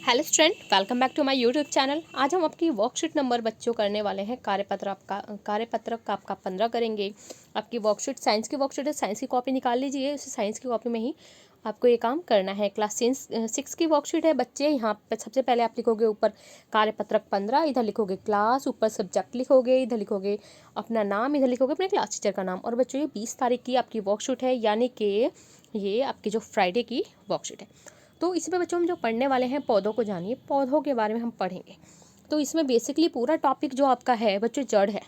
Hello student, welcome back to my YouTube channel. आज हम आपकी वर्कशीट नंबर बच्चों करने वाले हैं। कार्यपत्रक का आपका 15 करेंगे। आपकी वर्कशीट साइंस की वर्कशीट है, साइंस की कॉपी निकाल लीजिए। उस साइंस की कॉपी में ही आपको ये काम करना है। क्लास 6 की वर्कशीट है बच्चे। यहाँ पर सबसे पहले आप लिखोगे ऊपर कार्यपत्रक 15, इधर लिखोगे क्लास, ऊपर सब्जेक्ट लिखोगे, इधर लिखोगे अपना नाम, इधर लिखोगे अपने क्लास टीचर का नाम। और बच्चों ये 20 तारीख की आपकी वर्कशीट है, यानी कि ये आपकी जो फ्राइडे की वर्कशीट है। तो इसमें बच्चों हम जो पढ़ने वाले हैं, पौधों को जानिए, पौधों के बारे में हम पढ़ेंगे। तो इसमें बेसिकली पूरा टॉपिक जो आपका है बच्चों जड़ है।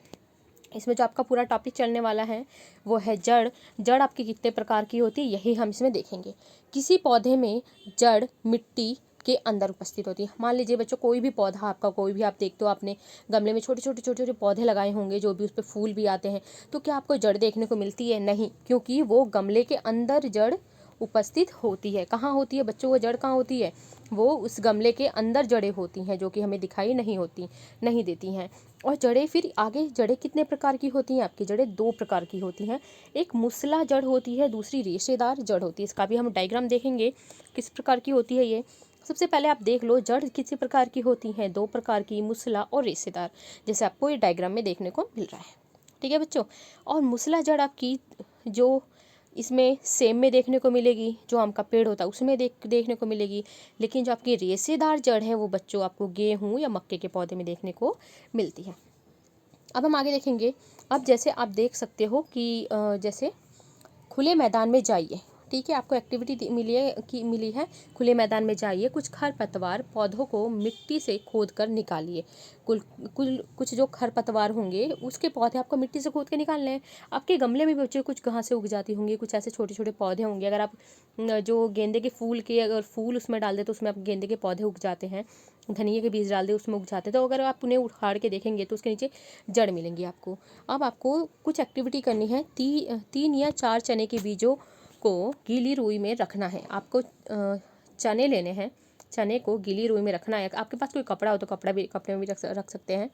इसमें जो आपका पूरा टॉपिक चलने वाला है वो है जड़। जड़ आपकी कितने प्रकार की होती है यही हम इसमें देखेंगे। किसी पौधे में जड़ मिट्टी के अंदर उपस्थित होती है। मान लीजिए बच्चों कोई भी पौधा आपका, कोई भी आप देखते हो, आपने गमले में छोटे छोटे पौधे लगाए होंगे, जो भी उस पर फूल भी आते हैं, तो क्या आपको जड़ देखने को मिलती है? नहीं, क्योंकि वो गमले के अंदर जड़ उपस्थित होती है। कहाँ होती है बच्चों वो जड़? कहाँ होती है? वो उस गमले के अंदर जड़ें होती हैं, जो कि हमें दिखाई नहीं देती हैं। और जड़ें फिर आगे, जड़ें कितने प्रकार की होती हैं? आपकी जड़ें 2 प्रकार की होती हैं। एक मूसला जड़ होती है, दूसरी रेशेदार जड़ होती है। इसका भी हम डायग्राम देखेंगे किस प्रकार की होती है ये। सबसे पहले आप देख लो जड़ किसी प्रकार की होती हैं, 2 प्रकार की, मूसला और रेशेदार, जैसे आपको ये डायग्राम में देखने को मिल रहा है। ठीक है बच्चों। और मूसला जड़ आपकी जो इसमें सेम में देखने को मिलेगी, जो आम का पेड़ होता है उसमें देखने को मिलेगी। लेकिन जो आपकी रेशेदार जड़ है वो बच्चों आपको गेहूं या मक्के के पौधे में देखने को मिलती है। अब हम आगे देखेंगे। अब जैसे आप देख सकते हो कि जैसे खुले मैदान में जाइए। ठीक है, आपको एक्टिविटी मिली है खुले मैदान में जाइए, कुछ खरपतवार पौधों को मिट्टी से खोद कर निकालिए। कुछ जो खरपतवार होंगे उसके पौधे आपको मिट्टी से खोद के निकालने हैं। आपके गमले में बच्चे कुछ घासें उग जाती होंगी, कुछ ऐसे छोटे छोटे पौधे होंगे। अगर आप जो गेंदे के फूल के अगर फूल उसमें डाल दे तो उसमें आप गेंदे के पौधे उग जाते हैं। धनिया के बीज डाल दे उसमें उग जाते हैं। तो अगर आप उन्हें उखाड़ के देखेंगे तो उसके नीचे जड़ मिलेंगी आपको। अब आपको कुछ एक्टिविटी करनी है। 3 या 4 चने के बीजों को गीली रुई में रखना है। आपको चने लेने हैं, चने को गीली रुई में रखना है। आपके पास कोई कपड़ा हो तो कपड़े में भी रख सकते हैं।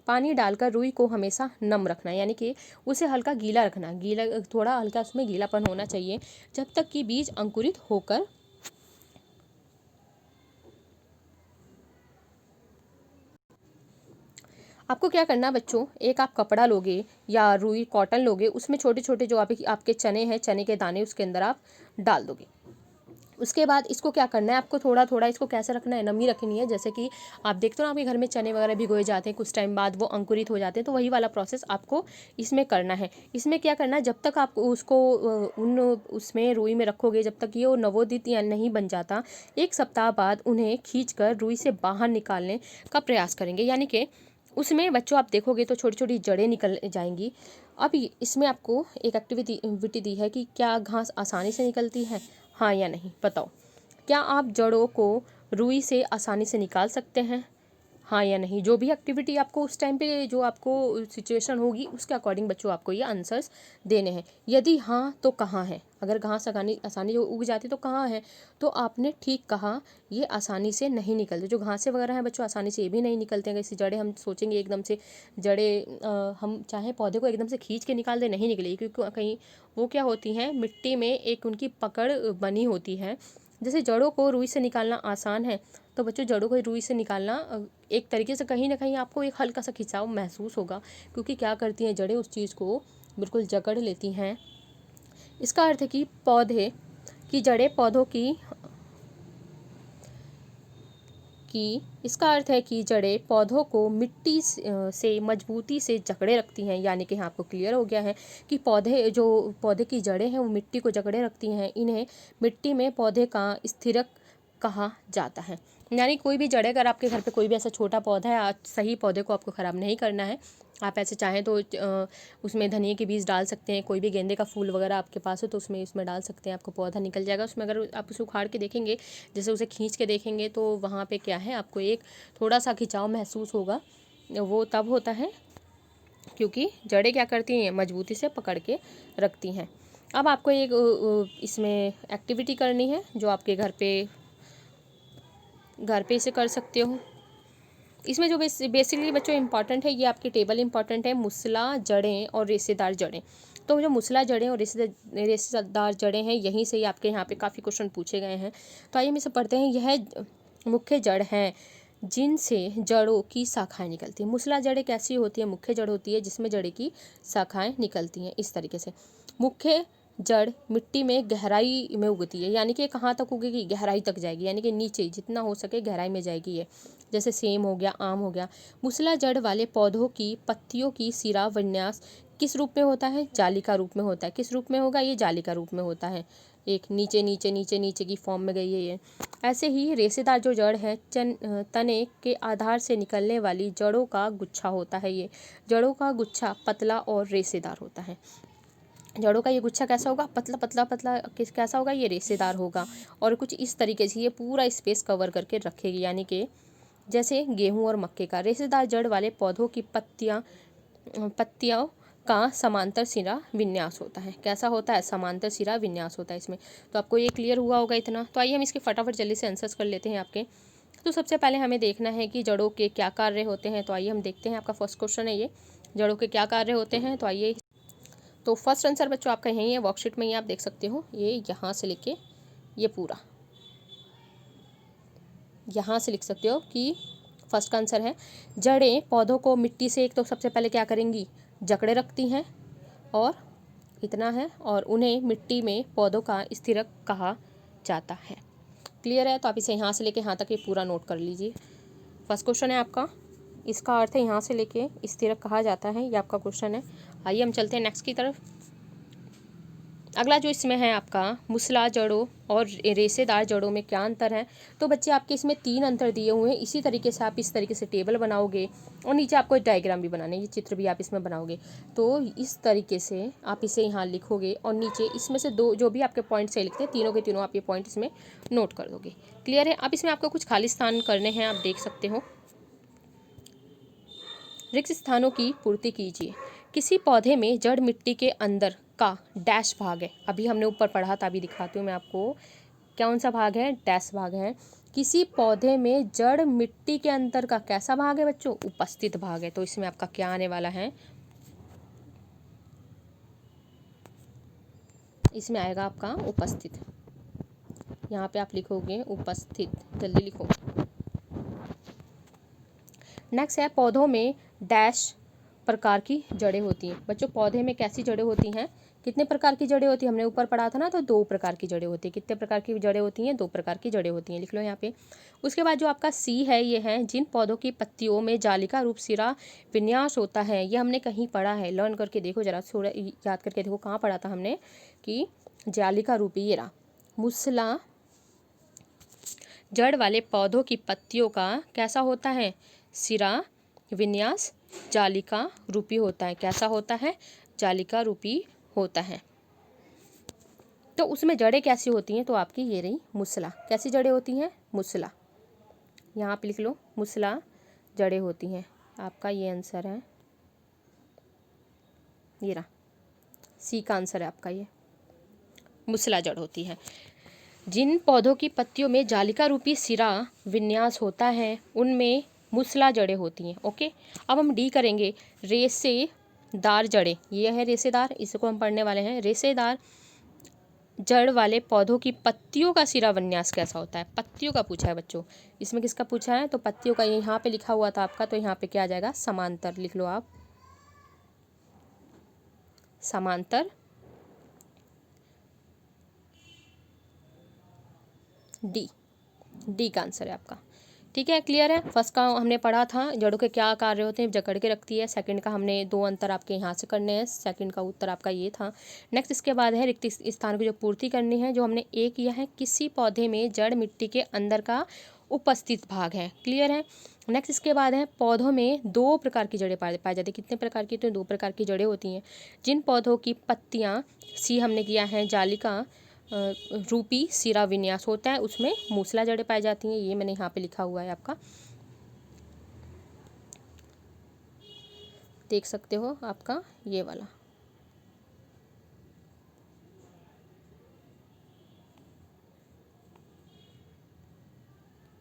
पानी डालकर रुई को हमेशा नम रखना है, यानी कि उसे हल्का गीला रखना। गीला, थोड़ा हल्का उसमें गीलापन होना चाहिए जब तक कि बीज अंकुरित होकर आपको क्या करना बच्चों, एक आप कपड़ा लोगे या रुई कॉटन लोगे, उसमें छोटे छोटे जो आपके चने हैं, चने के दाने उसके अंदर आप डाल दोगे। उसके बाद इसको क्या करना है, आपको थोड़ा थोड़ा इसको कैसे रखना है, नमी रखनी है। जैसे कि आप देखते हो ना आपके घर में चने वगैरह भिगोए जाते हैं, कुछ टाइम बाद वो अंकुरित हो जाते हैं, तो वही वाला प्रोसेस आपको इसमें करना है। इसमें क्या करना है, जब तक आप उसको उसमें रुई में रखोगे, जब तक ये वो नवोदित या नहीं बन जाता, 1 सप्ताह बाद उन्हें खींच कर रुई से बाहर निकालने का प्रयास करेंगे। यानी कि उसमें बच्चों आप देखोगे तो छोटी छोटी जड़ें निकल जाएंगी। अब इसमें आपको एक एक्टिविटी दी है कि क्या घास आसानी से निकलती है, हाँ या नहीं, बताओ। क्या आप जड़ों को रुई से आसानी से निकाल सकते हैं, हाँ या नहीं। जो भी एक्टिविटी आपको उस टाइम पे, जो आपको सिचुएशन होगी उसके अकॉर्डिंग बच्चों आपको ये आंसर्स देने हैं। यदि हाँ तो कहाँ है, अगर घास आसानी जो उग जाती तो कहाँ है, तो आपने ठीक कहा, ये आसानी से नहीं निकलते। जो घासें वगैरह हैं बच्चों आसानी से ये भी नहीं निकलते हैं। कैसी जड़ें हम सोचेंगे एकदम से जड़ें हम चाहे पौधे को एकदम से खींच के निकाल दे, नहीं निकलेगी, क्योंकि कहीं वो क्या होती हैं, मिट्टी में एक उनकी पकड़ बनी होती है। जैसे जड़ों को रुई से निकालना आसान है, तो बच्चों जड़ों को रुई से निकालना एक तरीके से कहीं ना कहीं आपको एक हल्का सा खिंचाव महसूस होगा, क्योंकि क्या करती हैं जड़ें, उस चीज़ को बिल्कुल जकड़ लेती हैं। इसका अर्थ है कि पौधे की जड़ें पौधों की इसका अर्थ है कि जड़ें पौधों को मिट्टी से मजबूती से जकड़े रखती हैं। यानी कि हाँ, आपको क्लियर हो गया है कि पौधे की जड़ें हैं वो मिट्टी को जकड़े रखती हैं। इन्हें मिट्टी में पौधे का स्थिरक कहा जाता है। यानी कोई भी जड़ें, अगर आपके घर पे कोई भी ऐसा छोटा पौधा है, सही पौधे को आपको ख़राब नहीं करना है। आप ऐसे चाहें तो उसमें धनिया के बीज डाल सकते हैं। कोई भी गेंदे का फूल वगैरह आपके पास हो तो उसमें डाल सकते हैं, आपको पौधा निकल जाएगा उसमें। अगर आप उसे उखाड़ के देखेंगे, जैसे उसे खींच के देखेंगे, तो वहाँ पे क्या है, आपको एक थोड़ा सा खिंचाव महसूस होगा। वो तब होता है क्योंकि जड़ें क्या करती हैं, मजबूती से पकड़ के रखती हैं। अब आपको एक इसमें एक्टिविटी करनी है जो आपके घर पे इसे कर सकते हो। इसमें जो बेसिकली बच्चों इंपॉर्टेंट है, ये आपकी टेबल इंपॉर्टेंट है, मूसला जड़ें और रेशेदार जड़ें। तो जो मूसला जड़ें और रेशेदार जड़ें हैं, यहीं से ही आपके यहाँ पे काफ़ी क्वेश्चन पूछे गए हैं। तो आइए हम इसे पढ़ते हैं। यह मुख्य जड़ हैं जिनसे जड़ों की शाखाएं निकलती हैं। मूसला जड़ें कैसी होती है? मुख्य जड़ होती है जिसमें जड़ की शाखाएं निकलती हैं। इस तरीके से मुख्य जड़ मिट्टी में गहराई में उगती है, यानी कि कहाँ तक उगेगी? गहराई तक जाएगी, यानी कि नीचे जितना हो सके गहराई में जाएगी ये, जैसे सेम हो गया, आम हो गया। मूसला जड़ वाले पौधों की पत्तियों की सिरा विन्यास किस रूप में होता है? जालिका रूप में होता है। किस रूप में होगा? ये जालिका रूप में होता है। एक नीचे नीचे नीचे नीचे की फॉर्म में गई है ये। ऐसे ही रेशेदार जो जड़ है तने के आधार से निकलने वाली जड़ों का गुच्छा होता है। ये जड़ों का गुच्छा पतला और रेशेदार होता है। जड़ों का ये गुच्छा कैसा होगा? पतला पतला पतला कैसा होगा? ये रेशेदार होगा और कुछ इस तरीके से ये पूरा स्पेस कवर करके रखेगी, यानी कि जैसे गेहूं और मक्के का। रेशेदार जड़ वाले पौधों की पत्तियों का समांतर सिरा विन्यास होता है। कैसा होता है? समांतर सिरा विन्यास होता है इसमें। तो आपको ये क्लियर हुआ होगा इतना। तो आइए हम इसके फटाफट जल्दी से आंसर्स कर लेते हैं आपके। तो सबसे पहले हमें देखना है कि जड़ों के क्या कार्य होते हैं। तो आइए हम देखते हैं। आपका फर्स्ट क्वेश्चन है ये, जड़ों के क्या कार्य होते हैं। तो आइए, तो फर्स्ट आंसर बच्चों आपका यही है, वर्कशीट में ही आप देख सकते हो। ये यहाँ से लेके ये पूरा यहाँ से लिख सकते हो कि फर्स्ट का आंसर है जड़ें पौधों को मिट्टी से एक तो सबसे पहले क्या करेंगी? जकड़े रखती हैं, और इतना है, और उन्हें मिट्टी में पौधों का स्थिरक कहा जाता है। क्लियर है? तो आप इसे यहाँ से लेके यहाँ तक ये पूरा नोट कर लीजिए। फर्स्ट क्वेश्चन है आपका, इसका अर्थ है यहाँ से लेके स्थिरक कहा जाता है। ये आपका क्वेश्चन है। आइए हम चलते हैं नेक्स्ट की तरफ। अगला जो इसमें है आपका, मूसला जड़ों और रेशेदार जड़ों में क्या अंतर है। तो बच्चे आपके इसमें 3 अंतर दिए हुए हैं। इसी तरीके से आप इस तरीके से टेबल बनाओगे और नीचे आपको डायग्राम भी बनाने, ये चित्र भी आप इसमें बनाओगे। तो इस तरीके से आप इसे यहाँ लिखोगे और नीचे इसमें से दो जो भी आपके पॉइंट से लिखते हैं, तीनों के तीनों आप ये पॉइंट इसमें नोट कर दोगे। क्लियर है? अब इसमें आपको कुछ खाली स्थान करने हैं, आप देख सकते हो। रिक्त स्थानों की पूर्ति कीजिए। किसी पौधे में जड़ मिट्टी के अंदर का डैश भाग है। अभी हमने ऊपर पढ़ा था, अभी दिखाती हूँ मैं आपको। कौन सा भाग है? डैश भाग है। किसी पौधे में जड़ मिट्टी के अंदर का कैसा भाग है बच्चों? उपस्थित भाग है। तो इसमें आपका क्या आने वाला है? इसमें आएगा आपका उपस्थित। यहाँ पे आप लिखोगे उपस्थित, जल्दी लिखो। नेक्स्ट है, पौधों में डैश प्रकार की जड़ें होती हैं। बच्चों पौधे में कैसी जड़ें होती हैं? कितने प्रकार की जड़ें होती हैं? हमने ऊपर पढ़ा था ना, तो 2 प्रकार की जड़ें होती हैं। कितने प्रकार की जड़ें होती हैं? 2 प्रकार की जड़ें होती हैं। लिख लो यहाँ पे। उसके बाद जो आपका सी है, ये है जिन पौधों की पत्तियों में जालिका रूप सिरा विन्यास होता है। ये हमने कहीं पढ़ा है, लर्न करके देखो जरा, थोड़ा याद करके देखो कहाँ पढ़ा था हमने कि जालिका रूपी ये रहा। मूसला जड़ वाले पौधों की पत्तियों का कैसा होता है? सिरा विन्यास जालिका रूपी होता है। कैसा होता है? जालिका रूपी होता है। तो उसमें जड़ें कैसी होती हैं? तो आपकी ये रही मूसला। कैसी जड़ें होती हैं? मूसला। यहाँ पे लिख लो, मूसला जड़ें होती हैं। आपका ये आंसर है, ये रहा सी का आंसर है आपका। ये मूसला जड़ होती है। जिन पौधों की पत्तियों में जालिका रूपी सिरा विन्यास होता है उनमें मूसला जड़ें होती हैं। ओके, अब हम डी करेंगे। रेशेदार जड़ें, ये है रेशेदार, इसको हम पढ़ने वाले हैं। रेशेदार जड़ वाले पौधों की पत्तियों का सिरा विन्यास कैसा होता है? पत्तियों का पूछा है बच्चों। इसमें किसका पूछा है? तो पत्तियों का। यहाँ पे लिखा हुआ था आपका, तो यहाँ पे क्या आ जाएगा? समांतर। लिख लो आप, समांतर। डी का आंसर है आपका। ठीक है, क्लियर है? फर्स्ट का हमने पढ़ा था, जड़ों के क्या कार्य होते हैं, जकड़ के रखती है। सेकंड का हमने 2 अंतर आपके यहाँ से करने हैं, सेकंड का उत्तर आपका ये था। नेक्स्ट इसके बाद है रिक्त स्थान की जो पूर्ति करनी है, जो हमने एक किया है, किसी पौधे में जड़ मिट्टी के अंदर का उपस्थित भाग है। क्लियर है? नेक्स्ट इसके बाद है, पौधों में 2 प्रकार की जड़ें पाई जाती है। कितने प्रकार की? तो 2 प्रकार की जड़ें होती हैं। जिन पौधों की पत्तियाँ, सी हमने किया है, जालिका रूपी सिरा विन्यास होता है, उसमें मूसला जड़ें पाई जाती हैं। ये मैंने यहाँ पे लिखा हुआ है आपका, देख सकते हो आपका ये वाला।